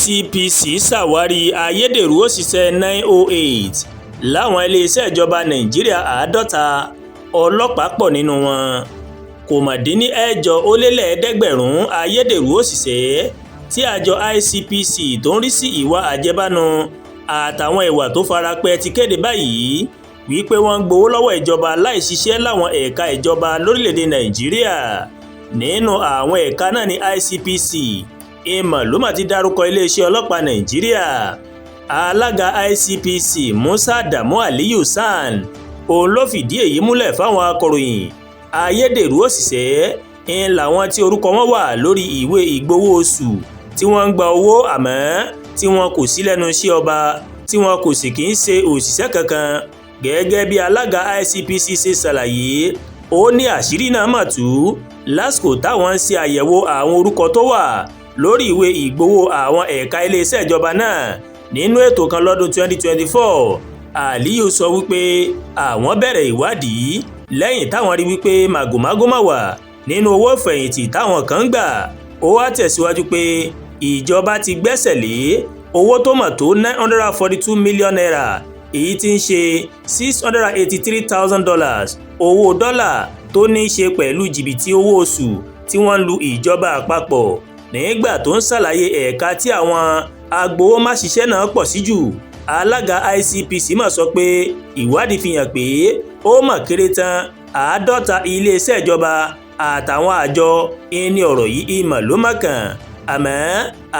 ICPC ṣàwárí ayédèrú òṣìṣẹ́ 908 láwọn iléeṣẹ́ ìjọba Nàìjíríà 50, ọlọ́pàá pọ̀ nínú wọn. Kò mà dín ní 6,700 ayédèrú òṣìṣẹ́ tí àjọ ICPC tó ń rí sí ìwà àjẹbánu àtàwọn ìwà tó farapẹ́ ti kéde báyìí wípé wọ́n ń gbowó lọ́wọ́ ìjọba láì ṣiṣẹ́ láwọn ẹ̀ka ìjọba lórílẹ̀‐èdè Nàìjíríà. Nínú àwọn ẹ̀ka náà ní ICPC ìmọ̀ ló mà ti dárúkọ iléeṣẹ́ ọlọ́pàá Nàìjíríà. Alága ICPC Musa Adamu Aliyu San òun ló fìdí èyí múlẹ̀ fáwọn akọ̀ròyìn. Ayédèrú òṣìṣẹ́ ń làwọn tí orúkọ wọn wà lórí ìwé ìgbowó oṣù tí wọ́n ń gba owó àmọ́ tí wọn kò sí lẹ́nu iṣẹ́ ọba tí wọn kò sì kì í ṣe òṣìṣẹ́ kankan. Gẹ́gẹ́ bí alága ICPC ṣe ṣàlàyé, ó ní àṣírí náà mà tú lásìkò táwọn ń ṣe àyẹ̀wò àwọn orúkọ tó wà lórí ìwé ìgbowó àwọn ẹ̀ka iléeṣẹ́ ìjọba náà nínú ètò kan lọ́dún 2024. Aliyu sọ wípé àwọn bẹ̀rẹ̀ ìwádìí lẹ́yìn táwọn rí wípé màgòmágó mà wà nínú owó ìfẹ̀yìntì táwọn kan ń gbà. Ó wá tẹ̀síwájú pé ìjọba ti gbẹ́sẹ̀ lé owó tó mà tó $942 million, èyí tí ń ṣe $683,000 owó dọ́là tó ní í ṣe pẹ̀lú jìbìtì owó oṣù tí wọ́n ń lu ìjọba àpapọ̀. Nígbà tó ń ṣàlàyé ẹ̀ka tí àwọn agbowómáṣiṣẹ́ náà pọ̀ sí jù, alága ICPC mà sọ pé ìwádìí fi hàn pé ó mà kéré tán 50 iléeṣẹ́ ìjọba àtàwọn àjọ ní ọ̀rọ̀ yìí ìmọ̀ ló mà kàn. Àmọ́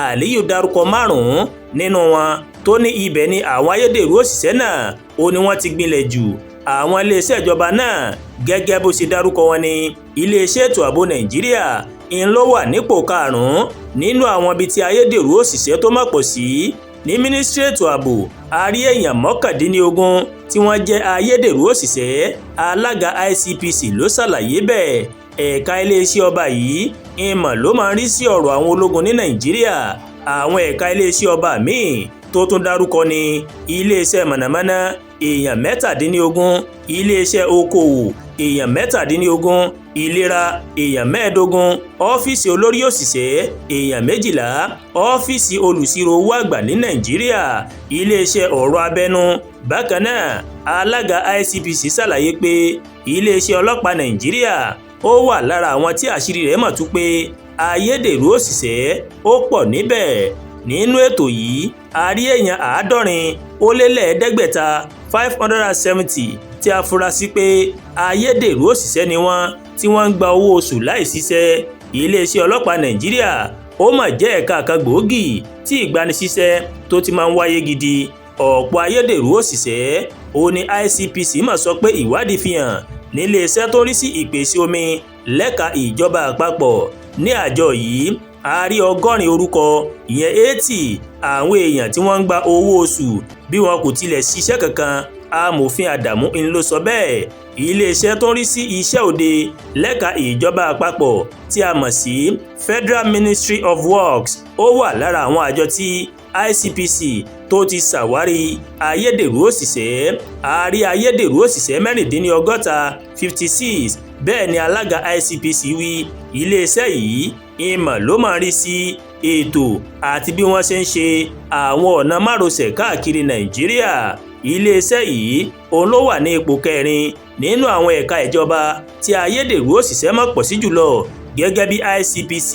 Aliyu dárúkọ 5 nínú wọn tó ní ibẹ̀ ni àwọn ayédèrú òṣìṣẹ́ náà ó ní wọ́n ti gbilẹ̀ jù. Àwọn iléeṣẹ́ ìjọba náà gẹ́gẹ́ bó ṣe dárúkọ wọn ní iléeṣẹ́ ètò ààbò Nàìjíríà ń ló wà nípò 5 nínú àwọn ibi tí ayédèrú òṣìṣẹ́ tó mà pọ̀ sí. Ní mínísítírì ètò ààbò a rí èèyàn 19 tí wọ́n jẹ́ ayédèrú òṣìṣẹ́. Alága ICPC ló ṣàlàyé bẹ́ẹ̀. Ẹ̀ka iléeṣẹ́ ọba yìí ìmọ̀ ló máa ń rí sí ọ̀rọ̀ àwọn ológun ní Nàìjíríà. Àwọn ẹ̀ka iléeṣẹ́ ọba míì tó tún dárúkọ ní iléeṣẹ́ mọ̀nàmọ́ná èèyàn 17, iléeṣẹ́ okòwò èèyàn 17, ìlera èèyàn 15, ọ́fíìsì olórí òṣìṣẹ́ èèyàn 12, ọ́fíìsì olùṣirò owó àgbà ní Nàìjíríà, iléeṣẹ́ ọ̀rọ̀ abẹ́nú. Bákan náà alága ICPC ṣàlàyé pé iléeṣẹ́ ọlọ́pàá Nàìjíríà ó wà lára àwọn tí àṣírí rẹ̀ mà tú pé ayédèrú òṣìṣẹ́ ó pọ̀ níbẹ̀. Nínú ètò yìí a rí èèyàn 750 570 tí a fura sí pé ayédèrú òṣìṣẹ́ ni wọ́n tí wọ́n ń gba owó oṣù láì ṣiṣẹ́. Iléeṣẹ́ ọlọ́pàá Nàìjíríà ó mà jẹ́ ẹ̀ka kan gbòógì tí ìgbanisíṣẹ́ tó ti máa ń wáyé gidi. Ọ̀pọ̀ ayédèrú òṣìṣẹ́ ó ní ICPC mà sọ pé ìwádìí fi hàn nílé iṣẹ́ tó ń rí sí ìpèsè omi lẹ́ka ìjọba àpapọ̀. Ní àjọ yìí a rí 100 orúkọ ìyẹn 80 àwọn èèyàn tí wọ́n ń gba owó oṣù bí wọn kò tilẹ̀ ṣiṣẹ́ kankan. Amòfin Adamu ń ló sọ bẹ́ẹ̀. Iléeṣẹ́ tó ń rí sí iṣẹ́ òde lẹ́ka ìjọba àpapọ̀ tí a mọ̀ sí Federal Ministry of Works ó wà lára àwọn àjọ tí ICPC tó ti ṣàwárí ayédèrú òṣìṣẹ́. A rí ayédèrú òṣìṣẹ́ 66 56. Bẹ́ẹ̀ ni alága ICPC wí iléeṣẹ́ yìí ìmọ̀ ló máa ń rí sí ètò àti bí wọ́n ṣe ń ṣe àwọn ọ̀nà márosẹ̀ káàkiri Nàìjíríà. Iléeṣẹ́ yìí òun ló wà ní ipò 4 nínú àwọn ẹ̀ka ìjọba tí ayédèrú òṣìṣẹ́ mọ̀ pọ̀ sí jùlọ gẹ́gẹ́ bí ICPC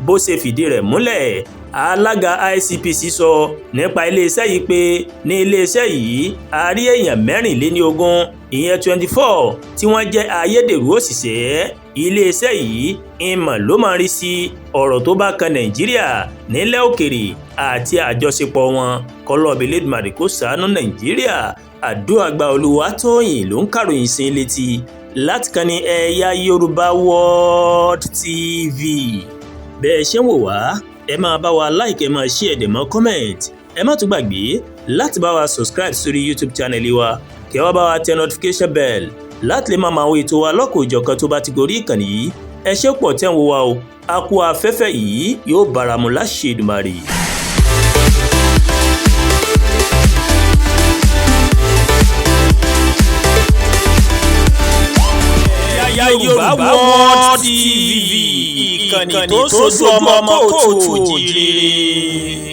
bó ṣe fìdí rẹ̀ múlẹ̀. Alága ICPC sọ nípa iléeṣẹ́ yìí pé ní iléeṣẹ́ yìí a rí èèyàn 24 ìyẹn 24 tí wọ́n jẹ́ ayédèrú òṣìṣẹ́. Iléeṣẹ́ yìí ìmọ̀ ló máa ń rí sí ọ̀rọ̀ tó bá kan Nàìjíríà nílẹ̀ òkèrè àti àjọṣepọ̀ wọn. Kọ́lọ́ọ̀bì Elédùmarè kó ṣàánú Nàìjíríà. Àdúràgbà Olúwatóyìn ló ń kàròyìn sí létí láti kàn ní Ẹ̀yà Yorùbá World TV. Bẹ́ẹ̀ ṣe ń wò wá ẹ máa bá wa like, ẹ máa share, ẹ dẹ̀ máa comment. Ẹ má tún gbàgbé láti bá wa subscribe sórí YouTube channel wa kí ẹ wá bá wa tẹ notification bell láti lè máa wo ètò wa lọ́kọ̀ọ́jọ̀kan tó bá ti gorí ìkànnì yìí. Ẹ ṣé pọ̀ tẹ́ ń wò wá o. A kú afẹ́fẹ́ yìí yóò báramu láṣẹ Èdùmàrè. Ẹ̀yà Yorùbá World TV ìkànnì tó sojú ọmọ kóòtù òjìrè.